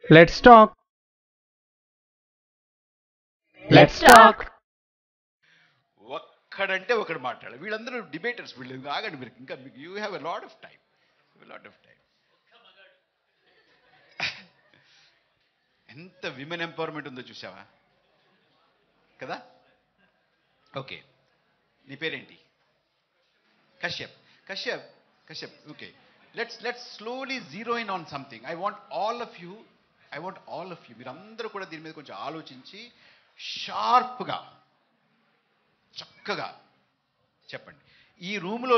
Let's talk. Let's talk. ఒక్కడంటే ఒకడు మాట్లాడాలి. వీళ్ళందరూ డిబేటర్స్. వీళ్ళు ఆగండి, మీరు ఇంకా మీకు you have a lot of time. ఎంత విమెన్ ఎంపవర్మెంట్ ఉందో చూసావా కదా. ఓకే, నీ పేరేంటి? Kashyap. Kashyap Kashyap okay, let's slowly zero in on something. I want all of you మీరందరూ కూడా దీని మీద కొంచెం ఆలోచించి షార్ప్గా చక్కగా చెప్పండి. ఈ రూమ్లో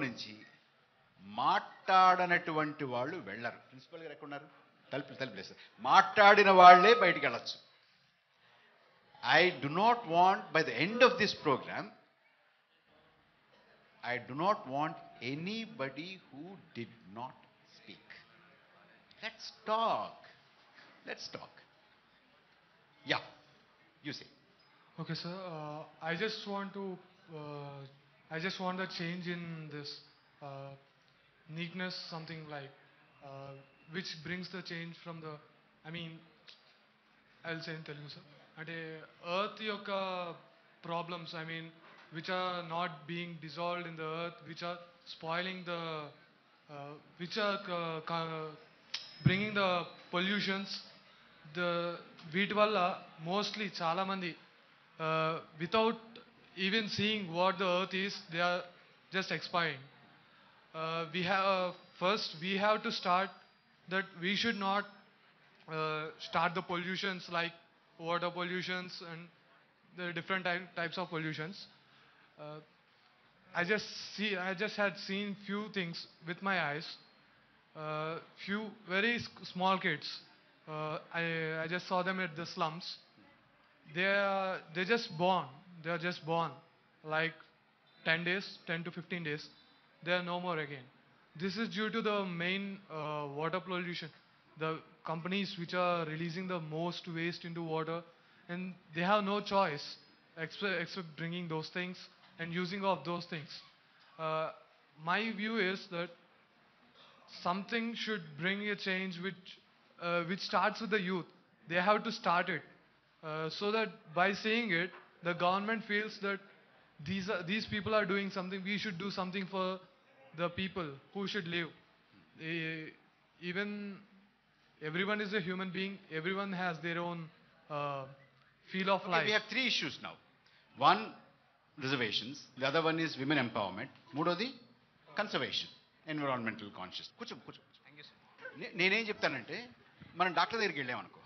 నుంచి మాట్లాడనటువంటి వాళ్ళు వెళ్ళరు. ప్రిన్సిపల్ గారు ఎక్కడున్నారు? తలుపులు వేస్తారు. మాట్లాడిన వాళ్ళే బయటికి వెళ్ళచ్చు. I do not want by the end of this programme, I do not want anybody who did not speak. Let's talk. Yeah, you say. Okay, sir. I just want a change in this neatness, something like which brings the change from the. I'll say in Telugu, sir. Ante earth yokka problems. Which are not being dissolved in the earth, which are spoiling the, which are bringing the pollutions. The వీటి వల్ల mostly చాలా మంది without even seeing what the earth is, they are just expiring. We have to start that we should not start the pollutions like water pollutions and the different types of pollutions. I just had seen few things with my eyes. Few very small kids. I just saw them at the slums. They're just born. They are just born. Like 10 to 15 days. They are no more again. This is due to the main water pollution. The companies which are releasing the most waste into water, and they have no choice except bringing those things and using of those things. My view is that something should bring a change which starts with the youth. They have to start it so that by saying it, the government feels that these people are doing something. We should do something for the people who should live. Even everyone is a human being. Everyone has their own feel of life. We have three issues now. One, reservations. The other one is women empowerment. మూడోది conservation, environmental conscious. కూర్చో. నేనేం చెప్తానంటే, మనం doctor దగ్గరికి వెళ్ళామనుకో,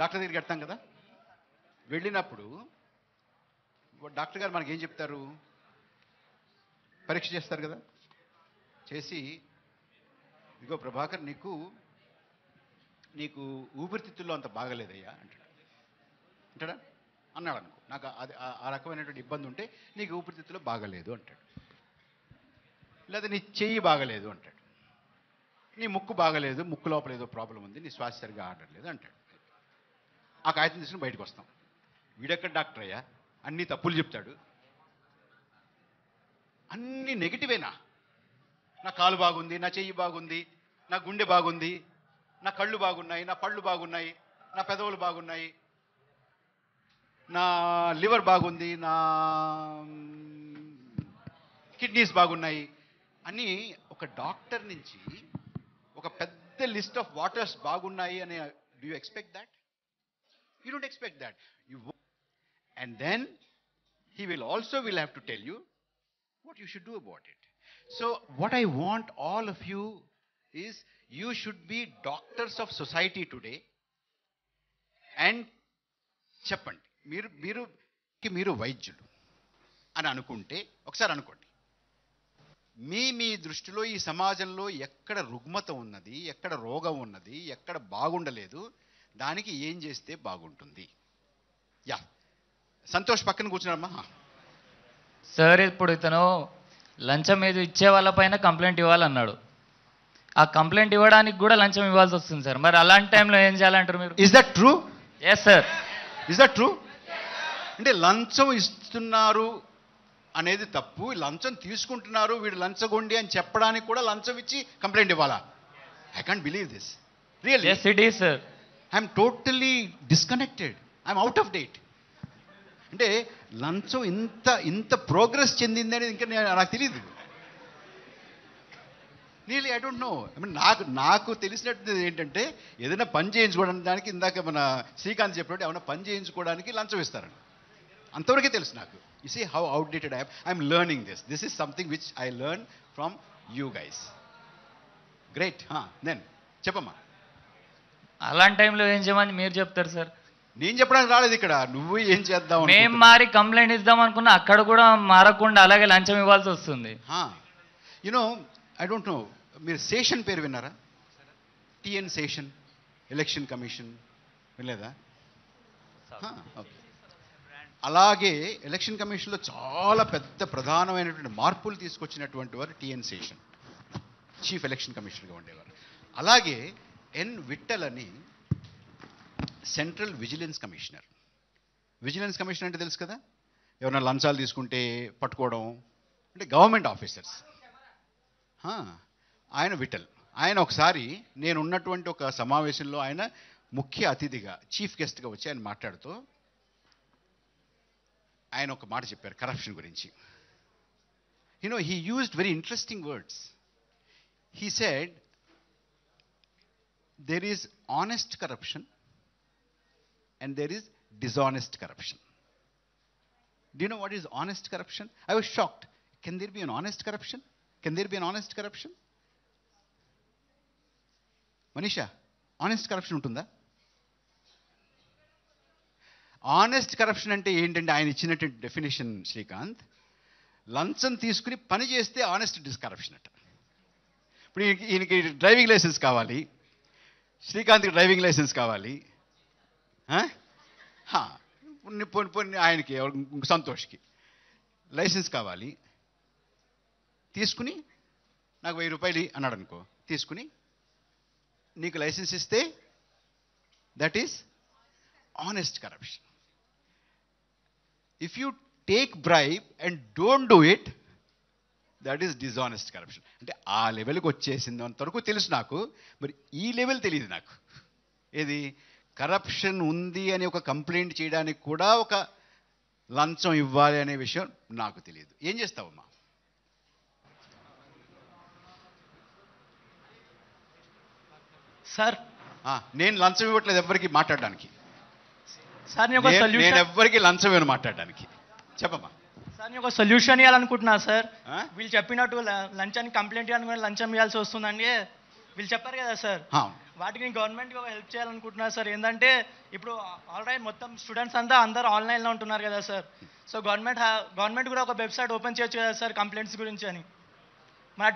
doctor దగ్గరికి వెళ్తాం కదా, వెళ్ళినప్పుడు డాక్టర్ గారు మనకేం చెప్తారు? పరీక్ష చేస్తారు కదా, చేసి ఇదిగో ప్రభాకర్, నీకు ఊపిరితిత్తుల్లో అంత బాగలేదయ్యా అంటాడా? అన్నాడు అనుకో, నాకు అది ఆ రకమైనటువంటి ఇబ్బంది ఉంటే నీకు ఊపిరితిత్తులో బాగలేదు అంటాడు. లేదా నీ చెయ్యి బాగలేదు అంటాడు, నీ ముక్కు బాగలేదు, ముక్కు లోపల ఏదో ప్రాబ్లం ఉంది, నీ శ్వాస సరిగా ఆడలేదు అంటాడు. ఆ కాగితం తీసుకుని బయటకు వస్తాం. వీడెక్కడ డాక్టర్ అయ్యా, అన్ని తప్పులు చెప్తాడు, అన్ని నెగిటివేనా? నా కాలు బాగుంది, నా చెయ్యి బాగుంది, నా గుండె బాగుంది, నా కళ్ళు బాగున్నాయి, నా పళ్ళు బాగున్నాయి, నా పెదవులు బాగున్నాయి, నా లివర్ బాగుంది, నా కిడ్నీస్ బాగున్నాయి అని ఒక డాక్టర్ నుంచి ఒక పెద్ద లిస్ట్ ఆఫ్ వాటర్స్ బాగున్నాయి అని do you expect that? You don't expect that. And then he will have to tell you what you should do about it. So what I want all of you is, you should be doctors of society today. And చెప్పండి, మీరు వైద్యులు అని అనుకుంటే ఒకసారి అనుకోండి, మీ దృష్టిలో ఈ సమాజంలో ఎక్కడ రుగ్మత ఉన్నది, ఎక్కడ రోగం ఉన్నది, ఎక్కడ బాగుండలేదు, దానికి ఏం చేస్తే బాగుంటుంది? యా, సంతోష్ పక్కన కూర్చున్నారమ్మా. సార్, ఇప్పుడు ఇతను లంచం మీద ఇచ్చే వాళ్ళపైన కంప్లైంట్ ఇవ్వాలన్నాడు. ఆ కంప్లైంట్ ఇవ్వడానికి కూడా లంచం ఇవ్వాల్సి వస్తుంది సార్. మరి అలాంటి టైంలో ఏం చేయాలంటారు మీరు? Is that true? Yes sir. Is that true? అంటే లంచం ఇస్తున్నారు అనేది తప్పు, లంచం తీసుకుంటున్నారు, వీడు లంచగొండి అని చెప్పడానికి కూడా లంచం ఇచ్చి కంప్లైంట్ ఇవ్వాలా? I can't believe this. Really? Yes it is sir. I'm totally disconnected. I'm out of date. అంటే లంచం ఇంత ప్రోగ్రెస్ చెందింది అనేది ఇంకా నాకు తెలియదు. Really I don't know. I mean నాకు తెలిసినట్టు ఏంటంటే ఏదైనా పని చేయించుకోవడానికి ఇందాక మన శ్రీకాంత్ చెప్పినట్టు ఏమైనా పని చేయించుకోవడానికి లంచం ఇస్తారని అంతవరకే తెలుసు నాకు. You see how outdated I'm learning this. This is something which I learn from you guys. Great. Then చెప్పమ్మా. అలాంటి టైంలో ఏం చేయమని మీరు చెప్తారు సార్? నేను చెప్పడానికి రాలేదు ఇక్కడ, నువ్వు ఏం చేద్దాం. మేము మారి కంప్లైంట్ ఇద్దాం అనుకున్నా, అక్కడ కూడా మారకుండా అలాగే లంచం ఇవ్వాల్సి వస్తుంది. యునో ఐ డోంట్ నో, మీరు శేషన్ పేరు విన్నారా? టిఎన్ శేషన్, ఎలక్షన్ కమిషన్ వినలేదా? ఓకే. అలాగే ఎలక్షన్ కమిషన్లో చాలా పెద్ద ప్రధానమైనటువంటి మార్పులు తీసుకొచ్చినటువంటి వారు టిఎన్ శేషన్, చీఫ్ ఎలక్షన్ కమిషనర్గా ఉండేవారు. అలాగే ఎన్ విట్టల్ అని central vigilance commissioner. Vigilance commissioner అంటే తెలుసు కదా, ఎవరైనా లంచాలు తీసుకుంటే పట్టుకోవడం, అంటే గవర్నమెంట్ ఆఫీసర్స్. ఆయన విఠల్. ఆయన ఒకసారి నేను ఉన్నటువంటి ఒక సమావేశంలో ఆయన ముఖ్య అతిథిగా చీఫ్ గెస్ట్గా వచ్చి ఆయన మాట్లాడుతూ ఆయన ఒక మాట చెప్పారు కరప్షన్ గురించి. You know he used very interesting words. He said there is honest corruption and there is dishonest corruption. Do you know what is honest corruption? I was shocked. Can there be an honest corruption? Can there be an honest corruption? Manisha, honest corruption untunda? Honest corruption ante ఏంటంటే ఆయన ఇచ్చినట్టు definition Srikanth, లంచం తీసుకుని పని చేస్తే honest corruption అట. ఇప్పుడు ఈయనకి డ్రైవింగ్ లైసెన్స్ కావాలి, శ్రీకాంత్కి డ్రైవింగ్ లైసెన్స్ కావాలి, పొన్ని ఆయనకి సంతోష్కి లైసెన్స్ కావాలి, తీసుకుని నాకు 1000 రూపాయలు అన్నాడు అనుకో, తీసుకుని నీకు లైసెన్స్ ఇస్తే that is honest corruption. If you take bribe and don't do it, that is dishonest corruption. అంటే ఆ లెవెల్కి వచ్చేసింది అంతవరకు తెలుసు నాకు. మరి ఈ లెవెల్ తెలియదు నాకు. ఏది కరప్షన్ ఉంది అని ఒక కంప్లైంట్ చేయడానికి కూడా ఒక లంచం ఇవ్వాలి అనే విషయం నాకు తెలియదు. ఏం చేస్తావమ్మా? సార్ నేను లంచం ఇవ్వట్లేదు ఎవరికి మాట్లాడడానికి. సార్ నేను ఎవ్వరికి లంచం ఇవ్వను మాట్లాడడానికి. చెప్పమ్మా. సార్ నేను ఒక సొల్యూషన్ ఇవ్వాలనుకుంటున్నా సార్. వీళ్ళు చెప్పినట్టు లంచాన్ని కంప్లైంట్ ఇవ్వాలని లంచం ఇవ్వాల్సి వస్తుందండి వీళ్ళు చెప్పారు కదా సార్. వాటికి నేను గవర్నమెంట్కి ఒక హెల్ప్ చేయాలనుకుంటున్నా సార్. ఏంటంటే ఇప్పుడు ఆల్రెడీ మొత్తం స్టూడెంట్స్ అందరూ ఆన్లైన్లో ఉంటున్నారు కదా సార్. సో గవర్నమెంట్ కూడా ఒక వెబ్సైట్ ఓపెన్ చేయొచ్చు కదా సార్ కంప్లైంట్స్ గురించి అని. మన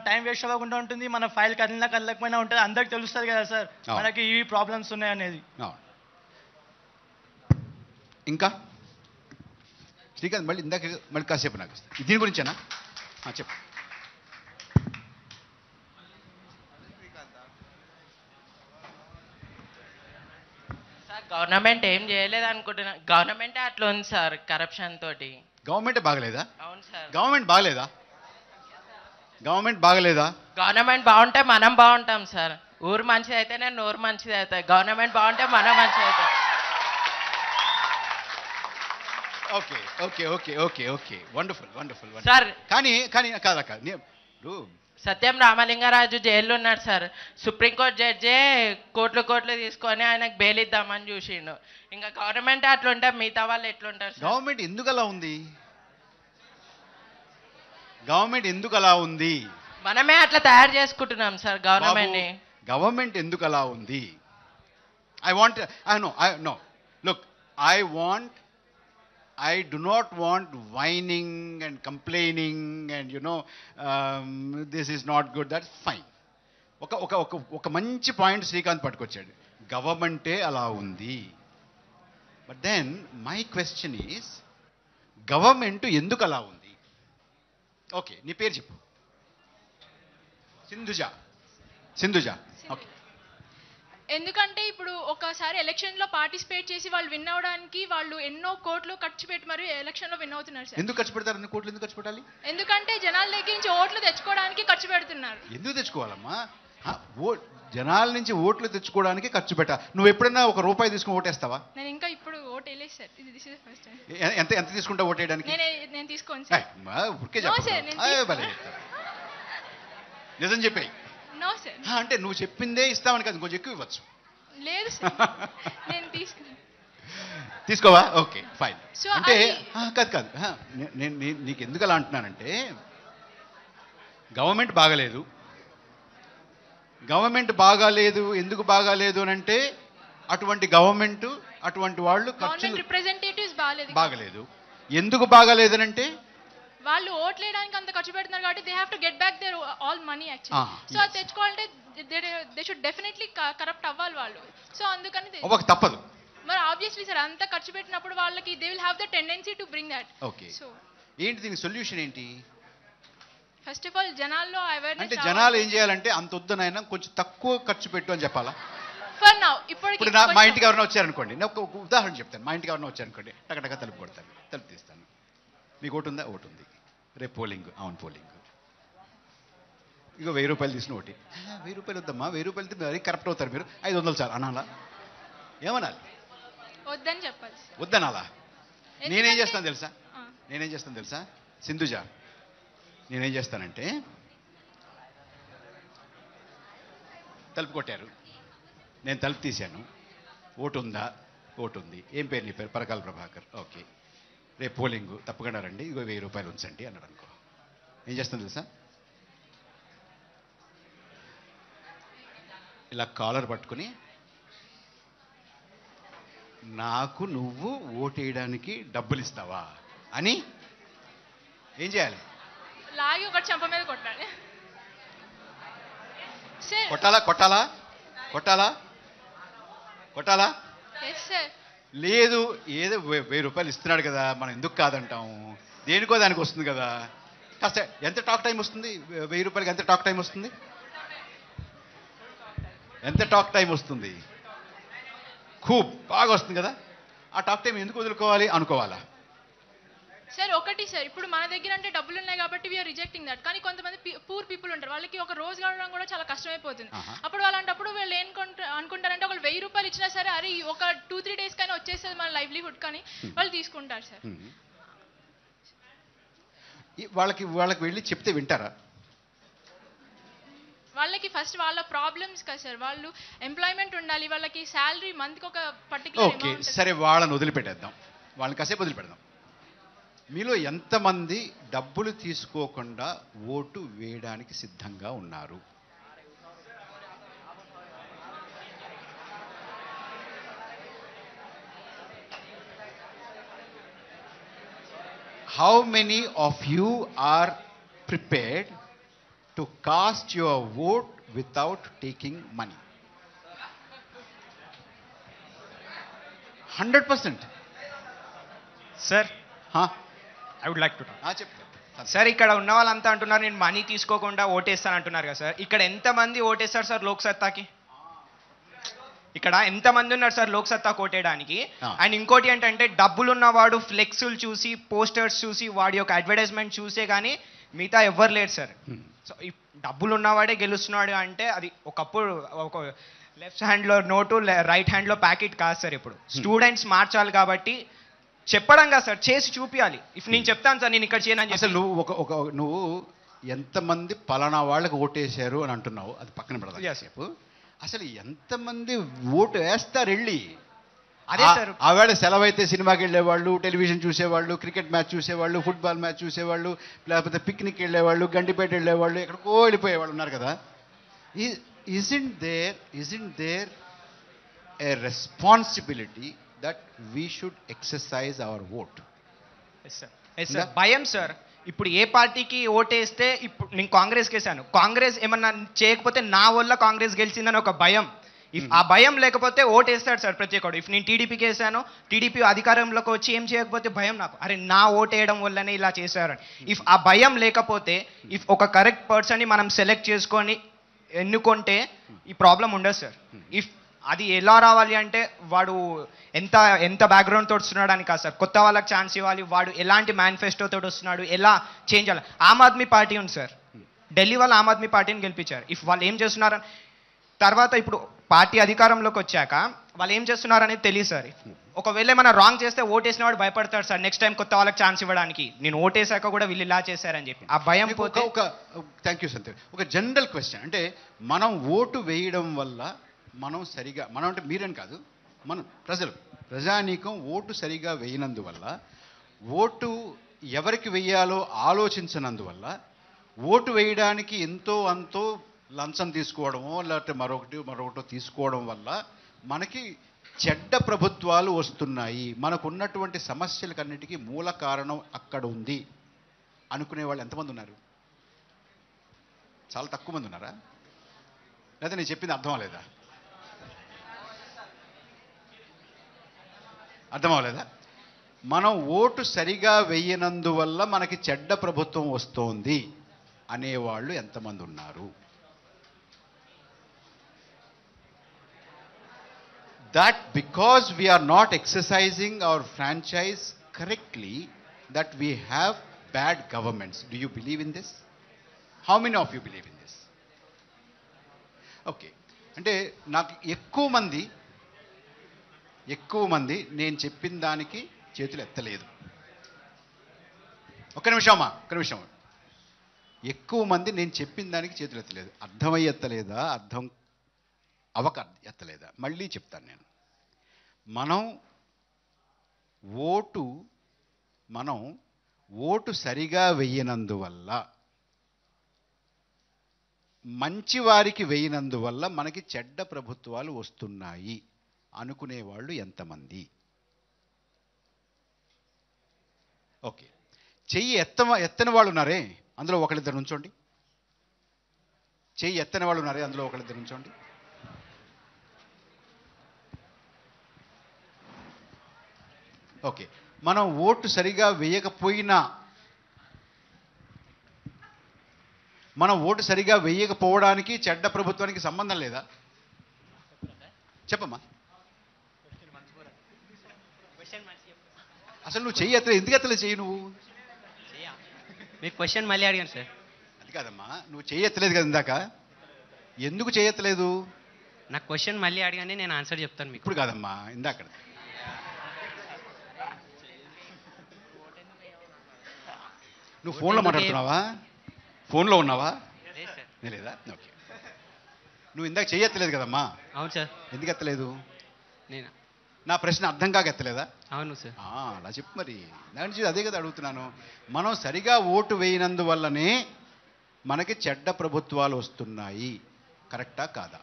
టైం వేస్ట్ అవ్వకుండా ఉంటుంది, మన ఫైల్ కదలకపోయినా ఉంటుంది, అందరికి తెలుస్తుంది కదా సార్ మనకి ఇవి ప్రాబ్లమ్స్ ఉన్నాయి అనేది. ఇంకా శ్రీకాంత్ మళ్ళీ కాసేపు నాకు దీని గురించేనా చెప్పు. సార్ గవర్నమెంట్ ఏం చేయలేదు అనుకుంటున్నా. గవర్నమెంటే అట్లా ఉంది సార్ కరప్షన్ తోటి. గవర్నమెంటే బాగలేదా? అవును సార్. గవర్నమెంట్ బాగలేదా? గవర్నమెంట్ బాగుంటే మనం బాగుంటాం సార్. ఊరు మంచిది అయితేనే నోరు మంచిది అవుతాయి. గవర్నమెంట్ బాగుంటే మనం మంచిది అవుతాం. Okay okay okay okay okay wonderful wonderful sir. కానీ కాదా సత్యం రామలింగరాజు జైల్లో ఉన్నాడు సార్. సుప్రీంకోర్టు జడ్జే కోట్లు తీసుకొని ఆయనకు బెయిల్ ఇద్దామని చూసిండు. ఇంకా గవర్నమెంట్ అట్లుంటే మిగతా వాళ్ళు ఎట్లుంటారు? గవర్నమెంట్ ఎందుకు అలా ఉంది? మనమే అట్లా తయారు చేసుకుంటున్నాం సార్ గవర్నమెంట్ ఎందుకు అలా ఉంది? I do not want whining and complaining and this is not good. That's fine. ఒక మంచి పాయింట్ శ్రీకాంత్ పట్టుకొచ్చాడు. గవర్నమెంటే అలా ఉంది. But then my question is, government ఎందుకు అలా ఉంది? ఓకే, నీ పేరు చెప్పు. సింధుజ. ఓకే. ఎందుకంటే ఇప్పుడు ఒకసారి ఎలక్షన్లో పార్టిసిపేట్ చేసి వాళ్ళు విన్ అవడానికి వాళ్ళు ఎన్నో కోట్లు ఖర్చు పెట్టి మరి ఎలక్షన్లో విన్ అవుతున్నారు సార్. ఎందుకు ఖర్చు పెడతారు? అన్ని కోట్లు ఎందుకు ఖర్చు పెట్టాలి? ఎందుకంటే జనాల దగ్గర నుంచి ఓట్లు తెచ్చుకోవడానికి ఖర్చు పెడుతున్నారు. ఎందుకు తెచ్చుకోవాలమ్మా? జనాల నుంచి ఓట్లు తెచ్చుకోవడానికి ఖర్చు పెట్ట. నువ్వు ఎప్పుడైనా ఒక రూపాయి తీసుకుని ఓటేస్తావా? నేను ఇంకా ఇప్పుడు ఓట్ వేయలేదు sir. This is first time. ఎంత ఎంత తీసుకుంటా ఓటేయడానికి? నేను తీసుకోను సార్. ఊరికే No, sir, నేను భలే నిజం చెప్పాయి. No sir. అంటే నువ్వు చెప్పిందే ఇస్తామని కాదు, కొంచెం ఎక్కువ ఇవ్వచ్చు. లేదు సార్, నేను తీసుకున్నాను. తీసుకోవా? Okay fine. So, అంటే కాదు నేను నీకు ఎందుకు అలా అంటున్నానంటే, గవర్నమెంట్ బాగలేదు. గవర్నమెంట్ బాగాలేదు. ఎందుకు బాగాలేదు అని అంటే, అటువంటి గవర్నమెంట్ అటువంటి వాళ్ళు ఖర్చులు రిప్రజెంటేటివ్స్ బాగలేదు. ఎందుకు బాగాలేదు అని అంటే, వాళ్ళు ఓట్లు వేయడానికి అంత ఖర్చు పెడుతున్నారు కాబట్టి they have to get back their all money actually. So అది తెచ్చుకోవాలంటే దే షుడ్ డెఫినెట్లీ కరప్ట్ అవ్వాలి వాళ్ళు. సో అందుకని ఒక తప్పదు. మరి ఆబ్వియస్లీ సార్ అంత ఖర్చు పెట్టినప్పుడు వాళ్ళకి they will have the tendency to bring that. Okay, so ఏంటి దీనికి సొల్యూషన్ ఏంటి? ఫస్ట్ ఆఫ్ ఆల్ జనాల్లో అవేర్నెస్. అంటే జనాలు ఏం చేయాలంటే, అంత వద్దనైనా కొంచెం తక్కువ ఖర్చు పెట్టు అని చెప్పాలా? ఫర్ నౌ ఇప్పుడు మా ఇంటికి ఎవరైనా వచ్చారనుకోండి, నేను ఒక ఉదాహరణ చెప్తాను. మా ఇంటికి ఎవరైనా వచ్చారనుకోండి, టకటక తలుపు కొడతాను, తలుపు తీస్తాను. మీకు ఓటు ఉందా? ఓటు ఉంది. రేపు పోలింగ్. అవును పోలింగ్. ఇక 1000 రూపాయలు తీసిన ఓటి. 1000 రూపాయలు వద్దమ్మా, 1000 రూపాయలు మరీ కరెక్ట్ అవుతారు మీరు, 500 చాలు అనాలా? ఏమనాలి? వద్దని చెప్పాలి. వద్దనాలా? నేనేం చేస్తాను తెలుసా సింధుజ, నేనేం చేస్తానంటే, తలుపు కొట్టారు, నేను తలుపు తీశాను, ఓటు ఉందా? ఓటు ఉంది. ఏం పేరు నీ పేరు? పరకాల ప్రభాకర్. ఓకే, రేపు పోలింగ్ తప్పకుండా రండి, ఇగో 1000 రూపాయలు ఉంచండి అన్నాడు అనుకో. ఏం చేస్తాను తెలుసా? ఇలా కాలర్ పట్టుకుని, నాకు నువ్వు ఓటేయడానికి డబ్బులు ఇస్తావా అని ఏం చేయాలి? లాగి ఒక చెంప మీద కొట్టాలి. కొట్టాలా? Yes sir. లేదు, ఏదో 1000 రూపాయలు ఇస్తున్నాడు కదా, మనం ఎందుకు కాదంటాము? దేనికో దానికి వస్తుంది కదా. కాస్త ఎంత టాక్ టైం వస్తుంది? 1000 రూపాయలకి ఎంత టాక్ టైం వస్తుంది? ఖూబ్ బాగా వస్తుంది కదా. ఆ టాక్ టైం ఎందుకు వదులుకోవాలి అనుకోవాలా? సార్ ఒకటి సార్, ఇప్పుడు మన దగ్గర అంటే డబ్బులు ఉన్నాయి కాబట్టి వీఆర్ రిజెక్టింగ్ దట్. కానీ కొంతమంది పూర్ పీపుల్ ఉంటారు, వాళ్ళకి ఒక రోజు గడవడం కూడా చాలా కష్టమైపోతుంది. అప్పుడు అలాంటప్పుడు వీళ్ళు ఏం అనుకుంటారంటే, ఒకళ్ళు 1000 రూపాయలు ఇచ్చినా సరే, అరే ఒక 2-3 డేస్ కైనా వచ్చేస్తుంది మన లైవ్లీహుడ్, కానీ వాళ్ళు తీసుకుంటారు సార్. వాళ్ళకి వెళ్ళి చెప్తే వింటారా? వాళ్ళకి ఫస్ట్ వాళ్ళ ప్రాబ్లమ్స్ కదా సార్, వాళ్ళు ఎంప్లాయ్మెంట్ ఉండాలి, వాళ్ళకి శాలరీ మంత్కి ఒక పర్టికులర్. ఓకే సరే, వాళ్ళని వదిలిపెట్టేద్దాం, వాళ్ళని కాసేపు వదిలిపెడదాం. మీలో ఎంతమంది డబ్బులు తీసుకోకుండా ఓటు వేయడానికి సిద్ధంగా ఉన్నారు? How many of you are prepared to cast your vote without taking money? 100%. Sir, I would like to talk. Sir ఇక్కడ ఉన్న వాళ్ళంతా అంటున్నారు నేను మనీ తీసుకోకుండా ఓటేస్తాను అంటున్నారు కదా సార్. ఇక్కడ ఎంతమంది ఓటేస్తారు సార్ లోక్ సత్తాకి? ఇక్కడ ఎంతమంది ఉన్నారు సార్ లోక్ సత్తా ఓటేయడానికి? అండ్ ఇంకోటి ఏంటంటే, డబ్బులున్నవాడు ఫ్లెక్సులు చూసి, పోస్టర్స్ చూసి, వాడి యొక్క అడ్వర్టైజ్మెంట్ చూసే కానీ మిగతా ఎవ్వరు లేరు సార్. సో ఈ డబ్బులు ఉన్నవాడే గెలుస్తున్నాడు అంటే అది ఒకప్పుడు ఒక లెఫ్ట్ హ్యాండ్లో నోటు, రైట్ హ్యాండ్లో ప్యాకెట్ కాదు సార్. ఇప్పుడు స్టూడెంట్స్ మార్చాలి కాబట్టి చెప్పడం కాదు సార్, చేసి చూపించాలి. ఇఫ్ నేను చెప్తాను సార్ నేను ఇక్కడ చేయను. అసలు నువ్వు ఎంతమంది పలానా వాళ్ళకి ఓటేశారు అని అంటున్నావు, అది పక్కన పెడతా చెప్పు. అసలు ఎంతమంది ఓటు వేస్తారు వెళ్ళి? అదే సార్, ఆవేళ సెలవు అయితే సినిమాకి వెళ్ళేవాళ్ళు, టెలివిజన్ చూసేవాళ్ళు, క్రికెట్ మ్యాచ్ చూసేవాళ్ళు, ఫుట్బాల్ మ్యాచ్ చూసేవాళ్ళు, లేకపోతే పిక్నిక్ వెళ్ళేవాళ్ళు, గండిపేట వెళ్ళేవాళ్ళు, ఎక్కడికో వెళ్ళిపోయేవాళ్ళు ఉన్నారు కదా. isn't there a responsibility that we should exercise our vote? Yes sir. భయం సార్. ఇప్పుడు ఏ పార్టీకి ఓటేస్తే, ఇప్పుడు నేను కాంగ్రెస్కి వేసాను, కాంగ్రెస్ ఏమన్నా చేయకపోతే నా వల్ల కాంగ్రెస్ గెలిచిందని ఒక భయం. ఇఫ్ ఆ భయం లేకపోతే ఓటేస్తాడు సార్ ప్రతి ఒక్కడు. ఇఫ్ నేను టీడీపీకి వేసాను, టీడీపీ అధికారంలోకి వచ్చి ఏం చేయకపోతే భయం నాకు, అరే నా ఓటేయడం వల్లనే ఇలా చేశారని. ఇఫ్ ఆ భయం లేకపోతే, ఇఫ్ ఒక కరెక్ట్ పర్సన్ని మనం సెలెక్ట్ చేసుకొని ఎన్నుకుంటే ఈ ప్రాబ్లం ఉండదు సార్. ఇఫ్ అది ఎలా రావాలి అంటే, వాడు ఎంత బ్యాక్గ్రౌండ్ తోటి వస్తున్నాడు అని కాదు సార్, కొత్త వాళ్ళకి ఛాన్స్ ఇవ్వాలి, వాడు ఎలాంటి మేనిఫెస్టో తోటి వస్తున్నాడు, ఎలా చేంజ్ అవ్వాలి. ఆమ్ ఆద్మీ పార్టీ ఉంది సార్, ఢిల్లీ వాళ్ళు ఆమ్ ఆద్మీ పార్టీని గెలిపించారు. ఇఫ్ వాళ్ళు ఏం చేస్తున్నారు తర్వాత ఇప్పుడు పార్టీ అధికారంలోకి వచ్చాక వాళ్ళు ఏం చేస్తున్నారు అనేది తెలియదు సార్. ఒకవేళ ఏమైనా రాంగ్ చేస్తే ఓటేసిన వాడు భయపడతాడు సార్ నెక్స్ట్ టైం కొత్త వాళ్ళకి ఛాన్స్ ఇవ్వడానికి. నేను ఓటేసాక కూడా వీళ్ళు ఇలా చేశారని చెప్పి ఆ భయం పోతే. Thank you Santosh. ఒక జనరల్ క్వశ్చన్, అంటే మనం ఓటు వేయడం వల్ల మనం సరిగా, మనం అంటే మీరని కాదు, మనం ప్రజానీకం ఓటు సరిగా వేయనందువల్ల, ఓటు ఎవరికి వేయాలో ఆలోచించనందువల్ల, ఓటు వేయడానికి ఎంతో అంతో లంచం తీసుకోవడమో లేకపోతే మరొకటో తీసుకోవడం వల్ల మనకి చెడ్డ ప్రభుత్వాలు వస్తున్నాయి, మనకున్నటువంటి సమస్యలకన్నిటికీ మూల కారణం అక్కడ ఉంది అనుకునే వాళ్ళు ఎంతమంది ఉన్నారు? చాలా తక్కువ మంది ఉన్నారా? లేదా నేను చెప్పింది అర్థం అవ్వలేదా? అర్థం అవ్వలేదా? మనం ఓటు సరిగా వేయనందువల్ల మనకి చెడ్డ ప్రభుత్వం వస్తోంది అనేవాళ్ళు ఎంతమంది ఉన్నారు? That because we are not exercising our franchise correctly, that we have bad governments. Do you believe in this? How many of you believe in this? Okay. అంటే నాకు ఎక్కువ మంది నేను చెప్పిన దానికి చేతులు ఎత్తలేదు. ఒక్క నిమిషం. ఎక్కువ మంది నేను చెప్పిన దానికి చేతులు ఎత్తలేదు. అర్థమై ఎత్తలేదా, అర్థం అవక ఎత్తలేదా? మళ్ళీ చెప్తాను నేను. మనం ఓటు సరిగా వేయనందువల్ల, మంచివారికి వేయనందువల్ల మనకి చెడ్డ ప్రభుత్వాలు వస్తున్నాయి అనుకునేవాళ్ళు ఎంతమంది? ఓకే, చెయ్యి ఎత్తని వాళ్ళు ఉన్నారే, అందులో ఒకళ్ళిద్దరు నుంచోండి. చెయ్యి ఎత్తని వాళ్ళు ఉన్నారే, అందులో ఒకళ్ళిద్దరు నుంచోండి. ఓకే, మనం ఓటు సరిగా వేయకపోవడానికి చెడ్డ ప్రభుత్వానికి సంబంధం లేదా? చెప్పమ్మా. అసలు నువ్వు చెయ్యి ఎత్తలేదు, ఎందుకు ఎత్తలేదు చెయ్యి? నువ్వు మీకు క్వశ్చన్ మళ్ళీ అడిగాను సార్. అది కాదమ్మా, నువ్వు చెయ్యి ఎత్తలేదు కదా ఇందాక, ఎందుకు చెయ్యి ఎత్తలేదు? నాకు క్వశ్చన్ మళ్ళీ అడిగానే నేను ఆన్సర్ చెప్తాను మీకు. ఇప్పుడు కాదమ్మా, ఇందాక. నువ్వు ఫోన్లో మాట్లాడుతున్నావా? ఫోన్లో ఉన్నావా? లేదా? ఓకే. నువ్వు ఇందాక చెయ్యెత్తలేదు కదమ్మా? అవును సార్. ఎందుకు ఎత్తలేదు? నేను నా ప్రశ్న అర్థం కాక ఎత్తలేదా? అవును సార్. అలా చెప్పు మరి. దాని నుంచి అదే కదా అడుగుతున్నాను. మనం సరిగా ఓటు వేయనందువల్లనే మనకి చెడ్డ ప్రభుత్వాలు వస్తున్నాయి. కరెక్టా కాదా?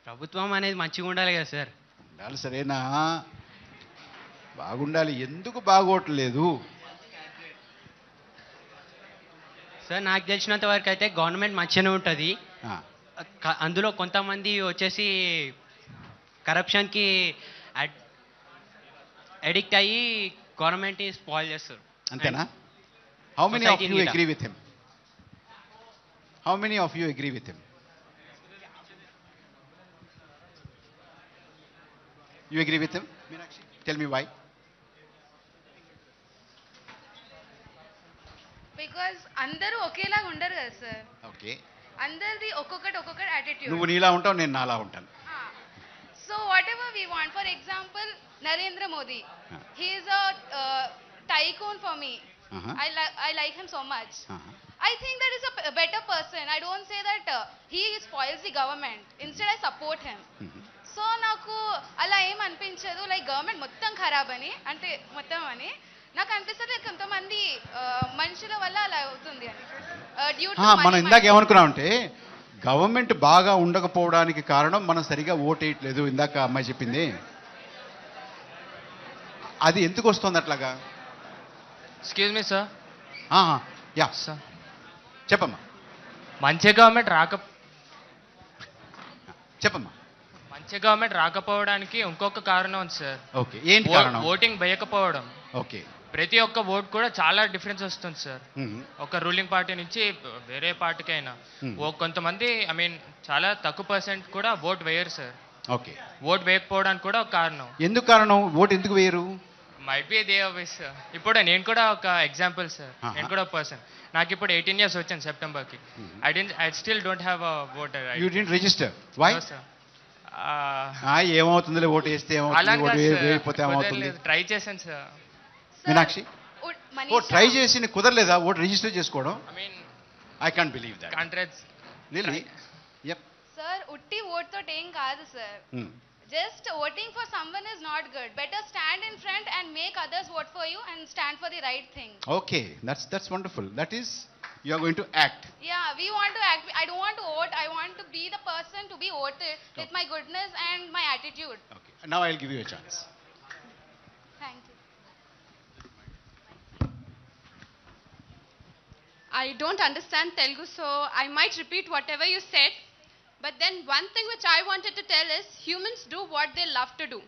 ప్రభుత్వం అనేది మంచిగా ఉండాలి కదా సార్. ఉండాలి, సరేనా? బాగుండాలి. ఎందుకు బాగోట్లేదు సార్? నాకు తెలిసినంత వరకు అయితే గవర్నమెంట్ మంచిగానే ఉంటుంది. అందులో కొంతమంది వచ్చేసి కరప్షన్కి అడిక్ట్ అయ్యి గవర్నమెంట్ స్పాయిల్ చేస్తారు. అంతేనా? How many of you agree with him? How many of you agree with him? You agree with him? Meenakshi, tell me why. Because అందరూ ఒకేలాగా ఉండరు కదా సార్. ఓకే. అందరిది ఒక్కొక్కటి యాటిట్యూడ్. నువ్వు నీలా ఉంటావు, నేను నాలా ఉంటాను. So whatever we want, for example, Narendra Modi, he is a tycoon for me. I like him so much. I think that is a better person. I don't say that he spoils the government. Instead I support him. So నాకు అలా ఏం అనిపించదు like government మొత్తం ఖరాబ్ అని, అంటే మొత్తం అని నాకు అనిపిస్తుంది. కొంతమంది మనుషుల వల్ల అలా అవుతుంది అని. మనం ఇందాక ఏమనుకున్నామంటే గవర్నమెంట్ బాగా ఉండకపోవడానికి కారణం మనం సరిగా ఓటేయట్లేదు. ఇందాక అమ్మాయి చెప్పింది అది ఎందుకు వస్తుంది అట్లాగా? Excuse me sir. Yeah sir, చెప్పమ్మా. మంచి గవర్నమెంట్ చెప్పమ్మా. మంచి గవర్నమెంట్ రాకపోవడానికి ఇంకొక కారణం ఉంది సార్. ఓకే, ఏంటి కారణం? ఓటింగ్ వేయకపోవడం. ఓకే. ప్రతి ఒక్క ఓట్ కూడా చాలా డిఫరెన్స్ వస్తుంది సార్. ఒక రూలింగ్ పార్టీ నుంచి వేరే పార్టీకి అయినా కొంతమంది చాలా తక్కువ పర్సెంట్ కూడా ఓట్ వేయరు సార్. ఓకే. ఓట్ వేయకపోవడానికి కూడా ఒక కారణం. ఎందుకు కారణం? ఓటు ఎందుకు వేయరు? Might be they office. ఇప్పుడు నేను కూడా ఒక ఎగ్జాంపుల్ సార్, నేను కూడా పర్సన్. నాకు ఇప్పుడు 18 years వచ్చాను సెప్టెంబర్కి. I still don't have a voter. You didn't register. Why? ఏమవుతుందిలే, ఓటు వేస్తే ఏమవుతుంది, ఓటు వేయకపోతే ఏమవుతుంది? ట్రై చేశాను సార్. మీనాక్షి, ఓ ట్రై చేసి కుదరలేదా ఓటు రిజిస్టర్ చేసుకోవడం? I can't believe that. Really? Yup. Sir ఉట్టి ఓట్ తోటి ఏం కాదు sir. Just voting for someone is not good. Better stand in front and make others vote for you and stand for the right thing. Okay, that's wonderful. That is, you are going to act. Yeah, we want to act. I don't want to vote. I want to be the person to be voted with my goodness and my attitude. Okay. Now I'll give you a chance. Thank you. I don't understand Telugu, so I might repeat whatever you said. But then one thing which I wanted to tell is humans do what they love to do.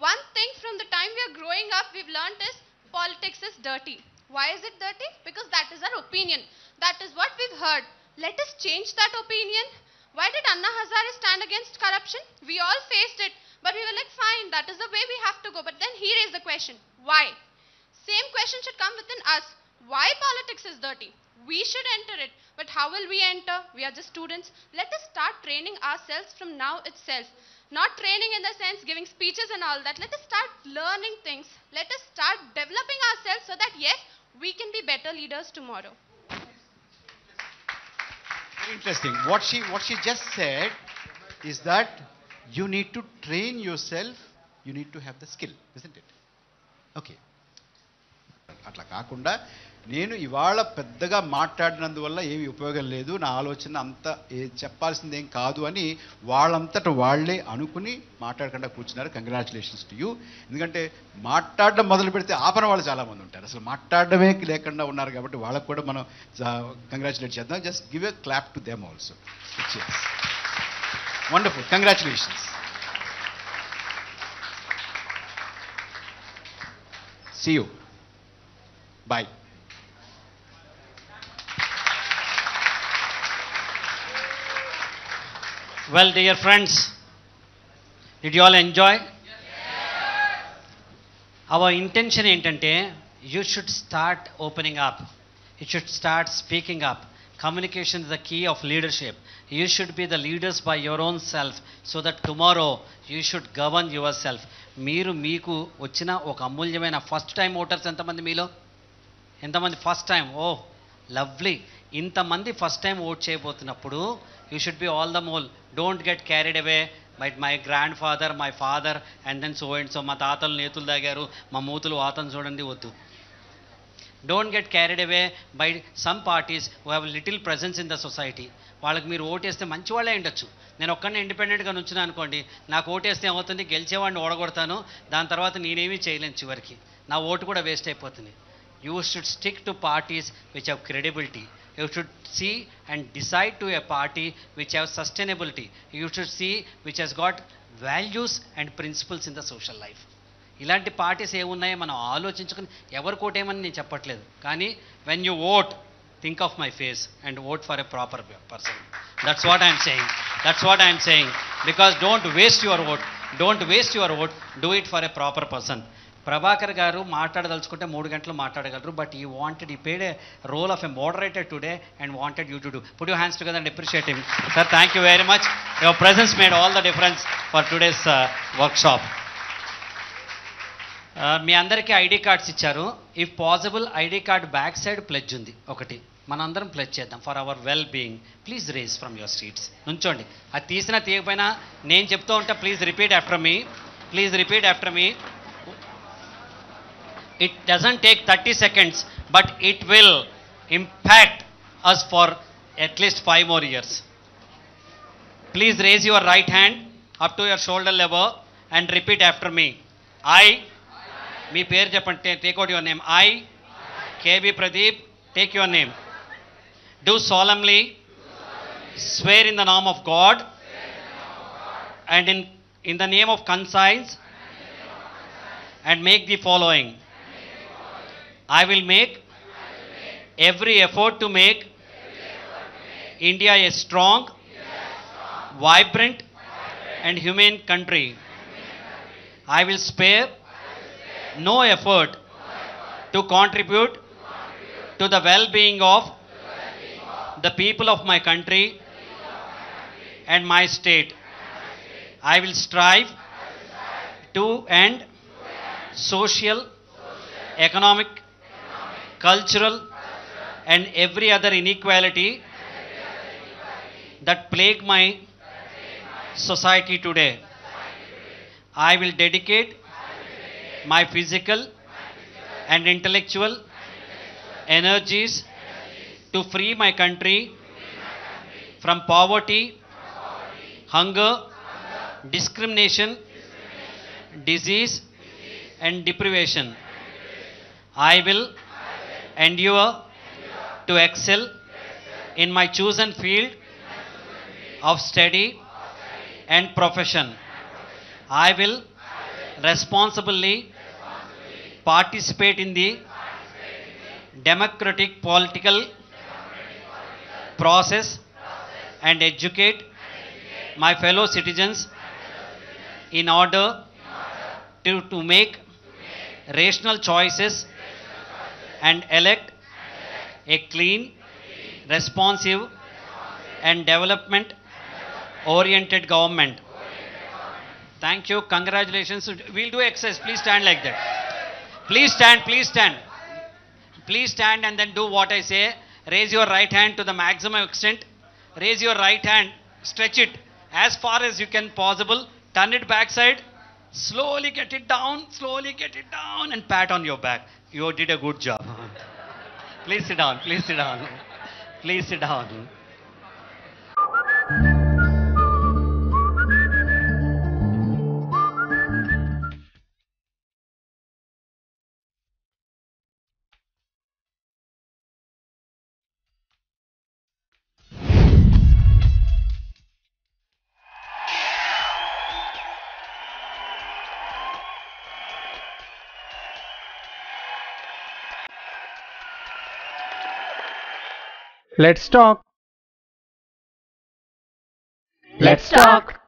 One thing from the time we are growing up we've learnt is politics is dirty. Why is it dirty? Because that is our opinion. That is what we've heard. Let us change that opinion. Why did Anna Hazare stand against corruption? We all faced it. But we were like, fine, that is the way we have to go. But then he raised the question, why? Same question should come within us. Why politics is dirty? We should enter it. But how will we enter? We are just students. Let us start training ourselves from now itself. Not training in the sense giving speeches and all that. Let us start learning things. Let us start developing ourselves so that yes, we can be better leaders tomorrow. Very interesting. What she just said is that you need to train yourself. You need to have the skill, isn't it? Okay. అట్లా కాకుండా నేను ఇవాళ పెద్దగా మాట్లాడినందువల్ల ఏమి ఉపయోగం లేదు, నా ఆలోచన అంత చెప్పాల్సింది ఏం కాదు అని వాళ్ళంతట వాళ్లే అనుకుని మాట్లాడకుండా కూర్చున్నారు. Congratulations to you. ఎందుకంటే మాట్లాడడం మొదలు పెడితే ఆపన వాళ్ళు చాలామంది ఉంటారు, అసలు మాట్లాడడమే లేకుండా ఉన్నారు. కాబట్టి వాళ్ళకు కూడా మనం కంగ్రాచులేట్ చేద్దాం. Just give a clap to them also. Wonderful. Congratulations. See you. Bye. Well, dear friends, did you all enjoy? Yes. Our intention ఏంటంటే you should start opening up. You should start speaking up. Communication is the key of leadership. You should be the leaders by your own self so that tomorrow you should govern yourself. మీరు మీకు వచ్చిన ఒక అమూల్యమైన first time voters ఎంతమంది మీలో? ఎంతమంది first time? Oh lovely. ఇంతమంది first time vote చేయబోతున్నప్పుడు you should be all the more. Don't get carried away by my grandfather, my father and then so and so. మా తాతలు నేతులు తాగారు, మా మూతులు వాతను చూడండి, వద్దు. Don't get carried away by some parties who have little presence in the society. వాళ్ళకి మీరు ఓటేస్తే మంచి వాళ్ళే ఉండొచ్చు. నేను ఒక్కడిని ఇండిపెండెంట్గా నుంచున్నా అనుకోండి, నాకు ఓటేస్తే ఏమవుతుంది, గెలిచేవాడిని ఓడగొడతాను, దాని తర్వాత నేనేమీ చేయలేను, చివరికి నా ఓటు కూడా వేస్ట్ అయిపోతుంది. You should stick to parties which have credibility. You should see and decide to a party which have sustainability. You should see which has got values and principles in the social life. ఇలాంటి parties ఏమున్నాయో మనం ఆలోచించుకుని ఎవరు కోటేమని నేను చెప్పట్లేదు, కానీ when you vote, think of my face and vote for a proper person. That's what I'm saying. That's what I'm saying. Because don't waste your vote. Don't waste your vote. Do it for a proper person. Prabhakar గారు మాట్లాడదలుచుకుంటే 3 గంటలు మాట్లాడగలరు. But he played a role of a moderator today and wanted you to do. Put your hands together and appreciate him. Sir, thank you very much. Your presence made all the difference for today's workshop. మీ అందరికీ ID cards ఇచ్చారు. If possible ID card back side pledge ఉంది ఒకటి, మనందరం pledge చేద్దాం for our well being. Please raise from your seats. నుంచోండి. అది తీసినా తీయకపోయినా నేను చెప్తూ ఉంటా. Please repeat after me. Please repeat after me. It doesn't take 30 seconds, but it will impact us for at least 5 more years. Please raise your right hand up to your shoulder level and repeat after me. I, మీ పేరు చెప్పండి, take out your name. I, KB Pradeep, take your name. Do solemnly swear in the name of God and in the name of conscience and make the following. I will make every effort to make India a strong, vibrant and humane country. I will spare no effort to contribute to the well-being of the people of my country and my state. I will strive to end social, economic, cultural, and every other inequality that plague my society today. I will dedicate my physical and intellectual energies to free my country from poverty, hunger, discrimination, disease, and deprivation. I will endure to excel in my chosen field of study and profession. I will responsibly participate in the democratic political process and educate my fellow citizens in order to make rational choices and elect a clean, responsive, and development oriented government. Thank you. Congratulations. We'll do exercise. Please stand like that. Please stand. Please stand. Please stand and then do what I say. Raise your right hand to the maximum extent. Raise your right hand. Stretch it as far as you can possible. Turn it backside. Slowly get it down. Slowly get it down and pat on your back. You did a good job. Please sit down. Please sit down. Please sit down. Let's talk. Let's talk.